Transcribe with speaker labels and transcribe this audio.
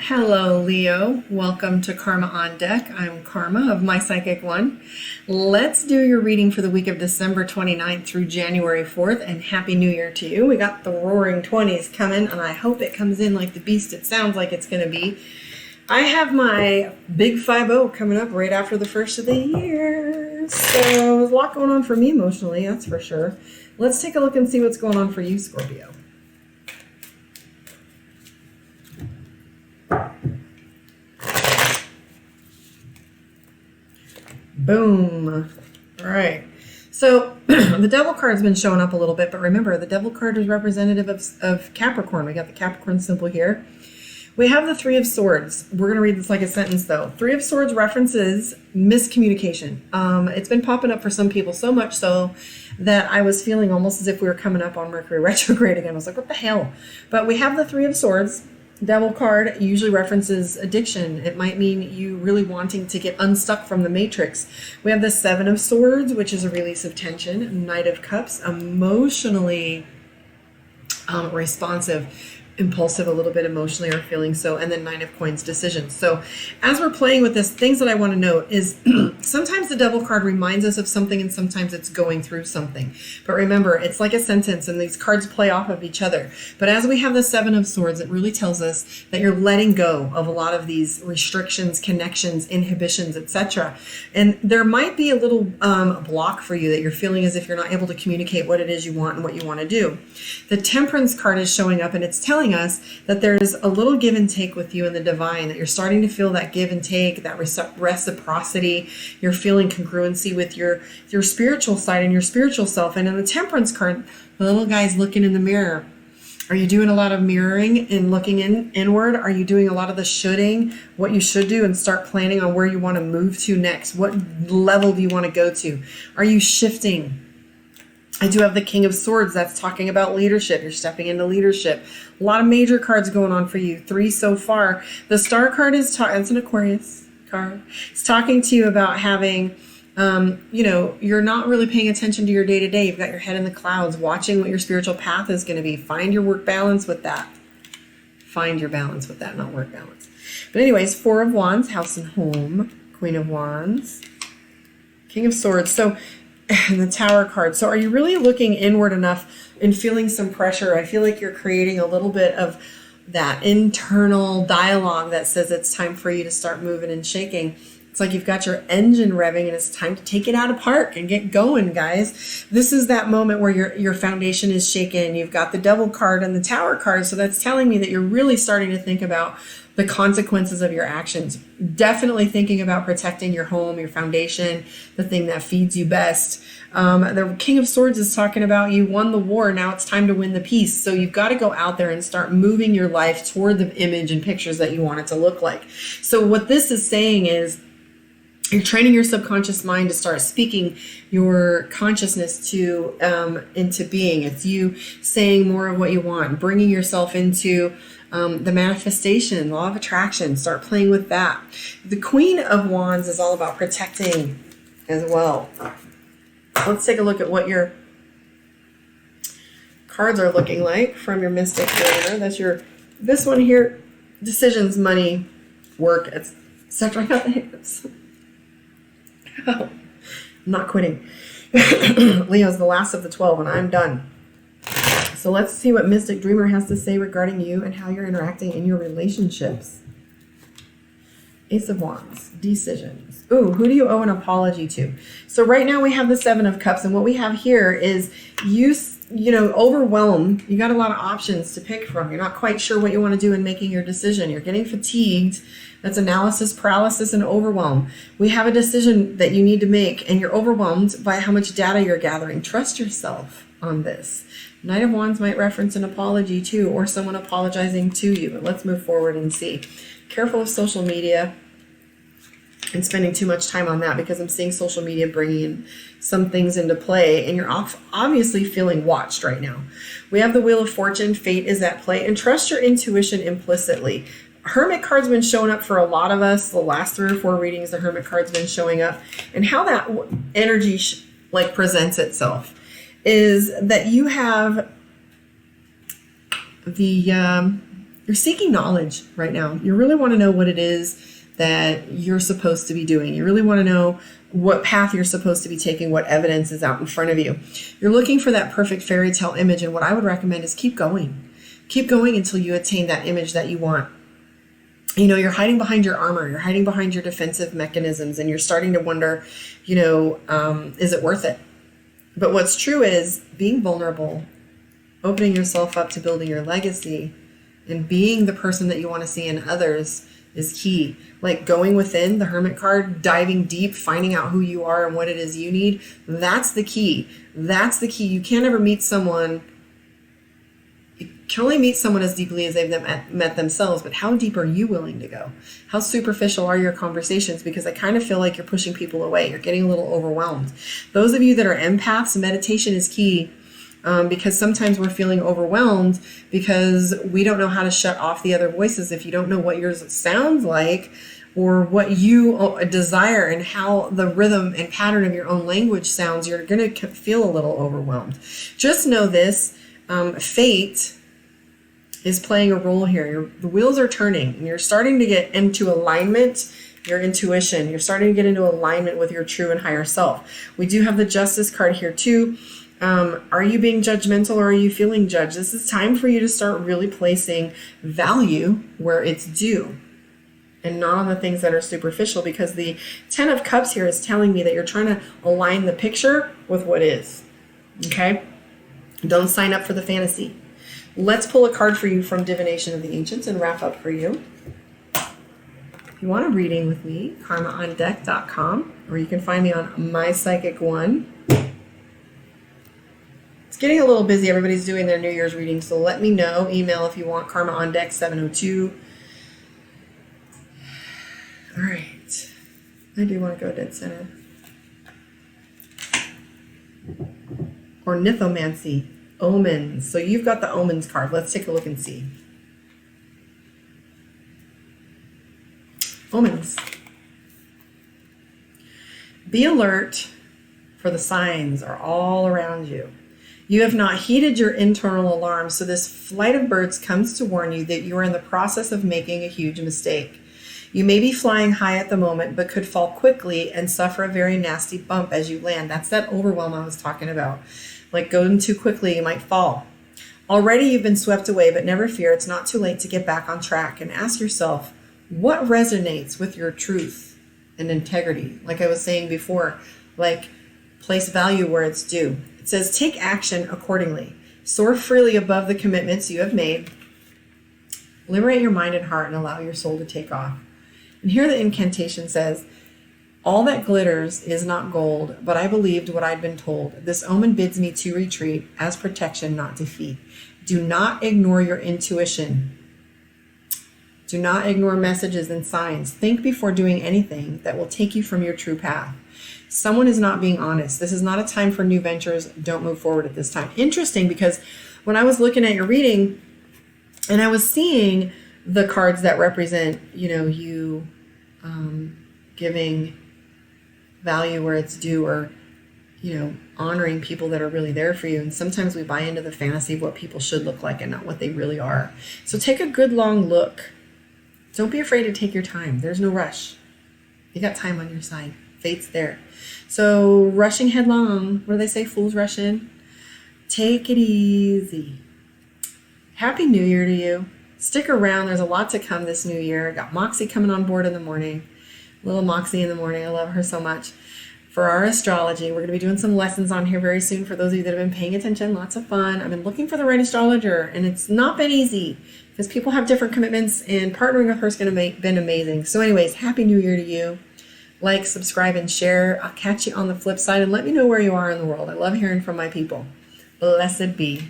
Speaker 1: Hello, Leo. Welcome to Karma on Deck. I'm Karma of My Psychic One. Let's do your reading for the week of December 29th through January 4th, and Happy New Year to you. We got the roaring 20s coming, and I hope it comes in like the beast it sounds like it's going to be. I have my big 5-0 coming up right after the first of the year. So there's a lot going on for me emotionally, that's for sure. Let's take a look and see what's going on for you, Scorpio. Boom. All right. So the devil card's been showing up a little bit, but remember, the devil card is representative of Capricorn. We got the Capricorn symbol here. We have the Three of Swords. We're going to read this like a sentence, though. Three of Swords references miscommunication. It's been popping up for some people, so much so that I was feeling almost as if we were coming up on Mercury retrograde again. I was like, what the hell? But we have the Three of Swords. Devil card usually references addiction. It might mean you really wanting to get unstuck from the matrix. We have the Seven of Swords, which is a release of tension. Knight of Cups, emotionally responsive, impulsive, a little bit emotionally or feeling so, and then Nine of Coins, decisions. So as we're playing with this, things that I want to note is sometimes the devil card reminds us of something and sometimes it's going through something. But remember, it's like a sentence and these cards play off of each other. But as we have the Seven of Swords, it really tells us that you're letting go of a lot of these restrictions, connections, inhibitions, etc. And there might be a little block for you that you're feeling as if you're not able to communicate what it is you want and what you want to do. The Temperance card is showing up and it's telling us that there's a little give and take with you in the divine, that you're starting to feel that give and take, that reciprocity. You're feeling congruency with your spiritual side and your spiritual self. And in the Temperance card, the little guy's looking in the mirror. Are you doing a lot of mirroring and looking inward? Are you doing a lot of the shoulding, what you should do, and start planning on where you want to move to next? What level do you want to go to? Are you shifting? I do have the King of Swords. That's talking about leadership. You're stepping into leadership. A lot of major cards going on for you. 3 so far. The Star card is it's an Aquarius card. It's talking to you about having, you're not really paying attention to your day-to-day. You've got your head in the clouds, watching what your spiritual path is going to be. Find your work balance with that. Find your balance with that, not work balance. But anyways, 4 of Wands, house and home. Queen of Wands. King of Swords. So and the Tower card. So are you really looking inward enough and feeling some pressure? I feel like you're creating a little bit of that internal dialogue that says it's time for you to start moving and shaking. It's like you've got your engine revving and it's time to take it out of park and get going, guys. This is that moment where your foundation is shaken. You've got the Devil card and the Tower card. So that's telling me that you're really starting to think about the consequences of your actions. Definitely thinking about protecting your home, your foundation, the thing that feeds you best. The King of Swords is talking about you won the war. Now it's time to win the peace. So you've got to go out there and start moving your life toward the image and pictures that you want it to look like. So what this is saying is you're training your subconscious mind to start speaking your consciousness into being. It's you saying more of what you want, bringing yourself into the manifestation, law of attraction. Start playing with that. The Queen of Wands is all about protecting as well. Let's take a look at what your cards are looking like from your Mystic Dreamer. That's this one here, decisions, money, work, etc. I got the hiccups. Oh, I'm not quitting. Leo's the last of the 12 and I'm done. So let's see what Mystic Dreamer has to say regarding you and how you're interacting in your relationships. Ace of Wands, decisions. Ooh, who do you owe an apology to? So right now we have the Seven of Cups, and what we have here is overwhelmed. You got a lot of options to pick from. You're not quite sure what you want to do in making your decision. You're getting fatigued. That's analysis paralysis and overwhelm. We have a decision that you need to make, and you're overwhelmed by how much data you're gathering. Trust yourself on this. Knight of Wands might reference an apology too, or someone apologizing to you. But let's move forward and see. Careful of social media and spending too much time on that, because I'm seeing social media bringing some things into play, and you're obviously feeling watched right now. We have the Wheel of Fortune. Fate is at play, and trust your intuition implicitly. Hermit card's been showing up for a lot of us. The last 3 or 4 readings, the Hermit card's been showing up, and how that energy presents itself is that you have the You're seeking knowledge right now. You really want to know what it is that you're supposed to be doing. You really want to know what path you're supposed to be taking, what evidence is out in front of you. You're looking for that perfect fairy tale image, and what I would recommend is keep going. Keep going until you attain that image that you want. You know, you're hiding behind your armor, you're hiding behind your defensive mechanisms, and you're starting to wonder, is it worth it? But what's true is being vulnerable, opening yourself up to building your legacy, and being the person that you want to see in others is key. Like going within, the Hermit card, diving deep, finding out who you are and what it is you need. That's the key. That's the key. You can't ever meet someone. You can only meet someone as deeply as they've met themselves, but how deep are you willing to go? How superficial are your conversations? Because I kind of feel like you're pushing people away. You're getting a little overwhelmed. Those of you that are empaths, meditation is key. Because sometimes we're feeling overwhelmed because we don't know how to shut off the other voices. If you don't know what yours sounds like or what you desire and how the rhythm and pattern of your own language sounds, you're going to feel a little overwhelmed. Just know this, fate is playing a role here. The wheels are turning and you're starting to get into alignment. Your intuition, you're starting to get into alignment with your true and higher self. We do have the Justice card here too. Are you being judgmental or are you feeling judged? This is time for you to start really placing value where it's due and not on the things that are superficial, because the 10 of Cups here is telling me that you're trying to align the picture with what is. Okay? Don't sign up for the fantasy. Let's pull a card for you from Divination of the Ancients and wrap up for you. If you want a reading with me, karmaondeck.com, or you can find me on My Psychic One. It's getting a little busy. Everybody's doing their New Year's reading, so let me know. Email if you want, karmaondeck702. All right. I do want to go dead center. Or Nithomancy, omens. So you've got the omens card. Let's take a look and see. Omens. Be alert, for the signs are all around you. You have not heeded your internal alarm, so this flight of birds comes to warn you that you are in the process of making a huge mistake. You may be flying high at the moment, but could fall quickly and suffer a very nasty bump as you land. That's that overwhelm I was talking about. Like going too quickly, you might fall. Already you've been swept away, but never fear, it's not too late to get back on track. And ask yourself, what resonates with your truth and integrity? Like I was saying before, like place value where it's due. It says, take action accordingly. Soar freely above the commitments you have made. Liberate your mind and heart and allow your soul to take off. And here the incantation says, all that glitters is not gold, but I believed what I'd been told. This omen bids me to retreat as protection, not defeat. Do not ignore your intuition. Do not ignore messages and signs. Think before doing anything that will take you from your true path. Someone is not being honest. This is not a time for new ventures. Don't move forward at this time. Interesting, because when I was looking at your reading and I was seeing the cards that represent, you giving value where it's due, or, honoring people that are really there for you. And sometimes we buy into the fantasy of what people should look like and not what they really are. So take a good long look. Don't be afraid to take your time. There's no rush. You got time on your side. Fate's there. So rushing headlong, what do they say? Fools rush in. Take it easy. Happy New Year to you. Stick around. There's a lot to come this new year. Got Moxie coming on board in the morning. Little Moxie in the morning. I love her so much. For our astrology, we're going to be doing some lessons on here very soon for those of you that have been paying attention. Lots of fun. I've been looking for the right astrologer, and it's not been easy because people have different commitments, and partnering with her is going to been amazing. So anyways, Happy New Year to you. Like, subscribe, and share. I'll catch you on the flip side, and let me know where you are in the world. I love hearing from my people. Blessed be.